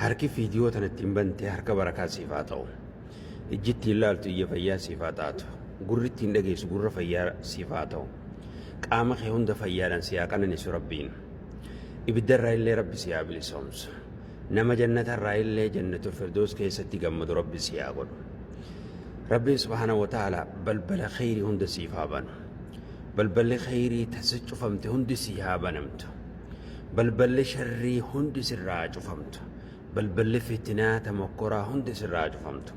harki fiidiyoo tanatti hin bante harka barakaa siif haa ta'u. Ijjitti ilaaltu iyya fayyaa siif haa taatu. Gurritti hin dhageessu gurra fayyaa siif haa ta'u. Qaama kee hunda fayyaadhaan si haa qananiisu Rabbiin. Ibiddarraa illee Rabbi si haa bilisoomsu. Nama jannatarraa illee jannatul firdoos keessatti gammadu Rabbi si haa godhu. Rabbiin subhaanahu wa ta'aalaa balbala khayrii hunda siif haa banu. Balballi khayrii tasa cufamte hundi si haa banamtu. Balballi sharrii hundi sirraa cufamtu. Balballi fitinaa tamokkoraa hundi sirraa cufamtu.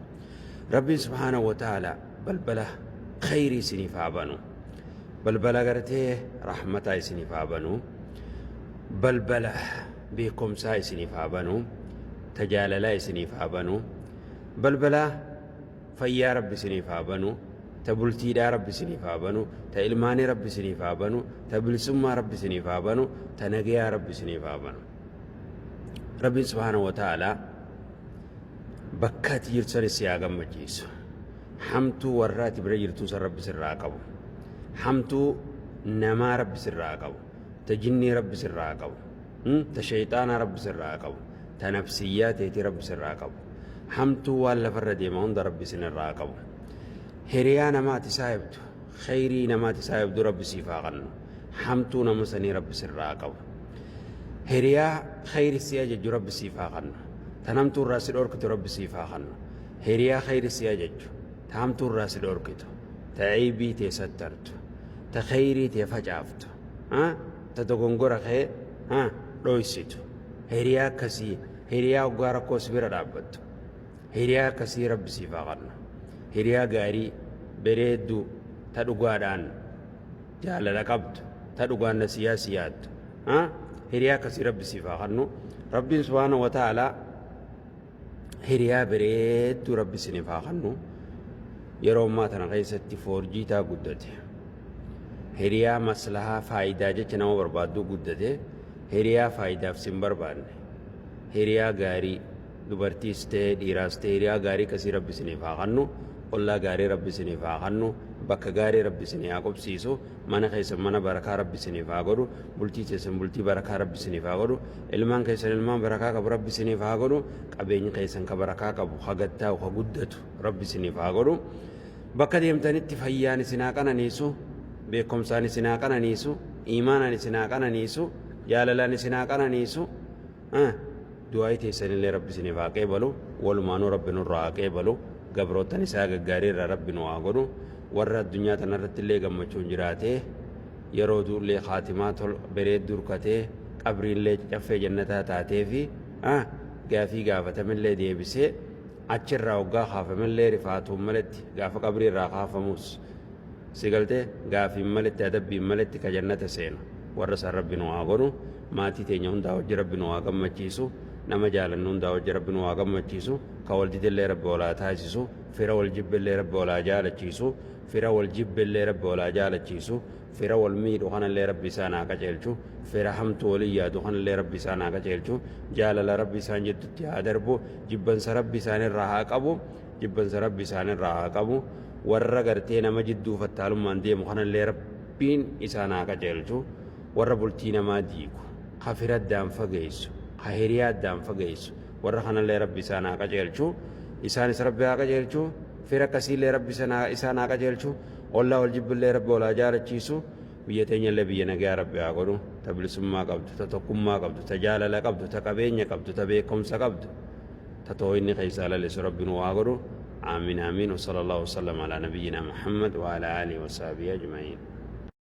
Rabbiin subhaanahu wa ta'aalaa balbala khayrii isiniif haa banu. Balbala gartee rahmataa isiniif haa banu. Balbala beekumsaa isiniif haa banu. Tajaalalaa isiniif haa banu. Balbala fayyaa Rabbi isiniif haa banu. Ta bultiidhaa Rabbi isiniif haa banu. Ta ilmaanii Rabbi isiniif haa banu. Ta bilisummaa Rabbi isiniif haa banu. Ta nagayaa Rabbi isiniif haa banu. Rabbiin subhaanahu wa ta'aalaa bakka ati jirtu sanis si haa gammachiisu. Hamtuu warra ati bira jirtuu san Rabbi sirraa qabu. Hamtuu namaa Rabbi sirraa qabu. Ta jinnii Rabbi sirraa qabu. Ta shayxaanaa Rabbi sirraa qabu. Ta nafsiyyaa teetii Rabbi sirraa qabu. Hamtuu waan lafarra deema hunda Rabbi sinirraa qabu. Hiriyaa namaati saayibdu. Khayrii namaati saayibdu Rabbi siif haa qannu. Hamtuu nama sanii Rabbi sirraa qabu. Hiriyaa khayri si ajajju Rabbi siif haa qannu. Ta namtuu irraa si dhorkitu Rabbi siif haa qannu. Hiriyaa khayri si ajajju. Ta hamtuu irraa si dhorkitu. Ta aybii tee sattartu. Ta khayrii tee facaaftu. Ta dogongora kee dhoysitu. Hiriyaa akkasii hiriyaa waggaa rakkoo si bira dhaabbattu. Hiriyaa akkasii Rabbi siif haa qannu. Hiriyaa gaarii bareedduu ta dhugaadhaan jaalala qabdu. Ta dhugaan nasiyaa si yaaddu. Hiriyaa akkasii Rabbi siif haa qannu. Rabbiin subhaanahu wa ta'aalaa hiriyaa bareedduu Rabbi siniif haa qannu. Yeroo ammaa tana keessatti foorjiitaa guddate. Hiriyaa maslahaa faayidaa jecha nama barbaaddu guddate. Hiriyaa faayidaaf sin barbaanne. Hiriyaa gaarii dubartiis ta'e dhiiraas ta'e hiriyaa gaarii akkasii Rabbi siniif haa qannu. Ollaa gaarii Rabbi siniif haa qannu. Bakka gaarii Rabbi siniif haa qubsiisu. Mana keessan mana barakaa Rabbi siniif haa godhu. Bultii keessan bultii barakaa Rabbi siniif haa godhu. Ilmaan keessan ilmaan barakaa qabu Rabbi siniif haa godhu. Qabeenyi keessan ka barakaa qabu hagattaa'u ka guddatu Rabbi siniif haa godhu. Bakka deemtanitti fayyaan isin haa qananiisu. Beekumsaan isin haa qananiisu. Iimaanaan isin haa qananiisu. Jaalalaan isin haa qananiisu. Du'aayi teessanillee Rabbi siniif haa qeebalu. Walumaanuu Rabbi nurraa haa qeebalu. Gabrootan isaa gaggaarii irraa Rabbi nu haa godhu. Warra addunyaa tanarratti illee gammachuun jiraatee yeroo duullee khaatimaa bareedduu durkatee qabriillee caffee jannataa taatee fi gaafii gaafatamillee deebisee achirraa waggaa kaafamillee rifaatuun maletti gaafa qabrii irraa kaafamus si galtee gaafiin maletti adabbiin maletti ka jannata seenu warra san Rabbi nu haa godhu. Maatii teenya hundaa wajji Rabbi nu haa gammachiisu. Nama jaalannu hundaa wajji Rabbi nu haa gammachiisu. Ka wal didillee Rabbi walaa taasisu. Fira wal jibbillee Rabbi walaa jaalachiisu. Fira wal jibbillee Rabbi walaa jaalachiisu. Fira wal miidhu kanallee Rabbi isaan haa qajeelchu. Fira hamtu walii yaadu kanallee Rabbi isaan haa qajeelchu. Jaalala Rabbi isaan jidduutti haa darbu. Jibbansa Rabbi isaan irraa haa qabu. Jibbansa Rabbi isaan irraa haa qabu. Warra gartee nama jidduu fattaalummaan deemu kanallee Rabbiin isaan haa qajeelchu. Warra bultii namaa diigu. Ha fira addaan fageessu. Ha hiriyaa addaan fageessu. Warra kanallee Rabbi isaan haa qajeelchu. Isaanis Rabbi haa qajeelchu. Fira akkasiillee Rabbi isaan haa qajeelchu. Ollaa wal jibbillee Rabbi walaa jaalachiisu. Biyya teenyallee biyya nagaa Rabbi haa godhu. Ta bilisummaa qabdu, ta tokkummaa qabdu, ta jaalala qabdu, ta qabeenya qabdu, ta beekumsa qabdu. Ta too'inni keessaa lallisu Rabbi nu haa godhu. آمين آمين وصلى الله وسلم على نبينا محمد وعلى آله وصحبه أجمعين.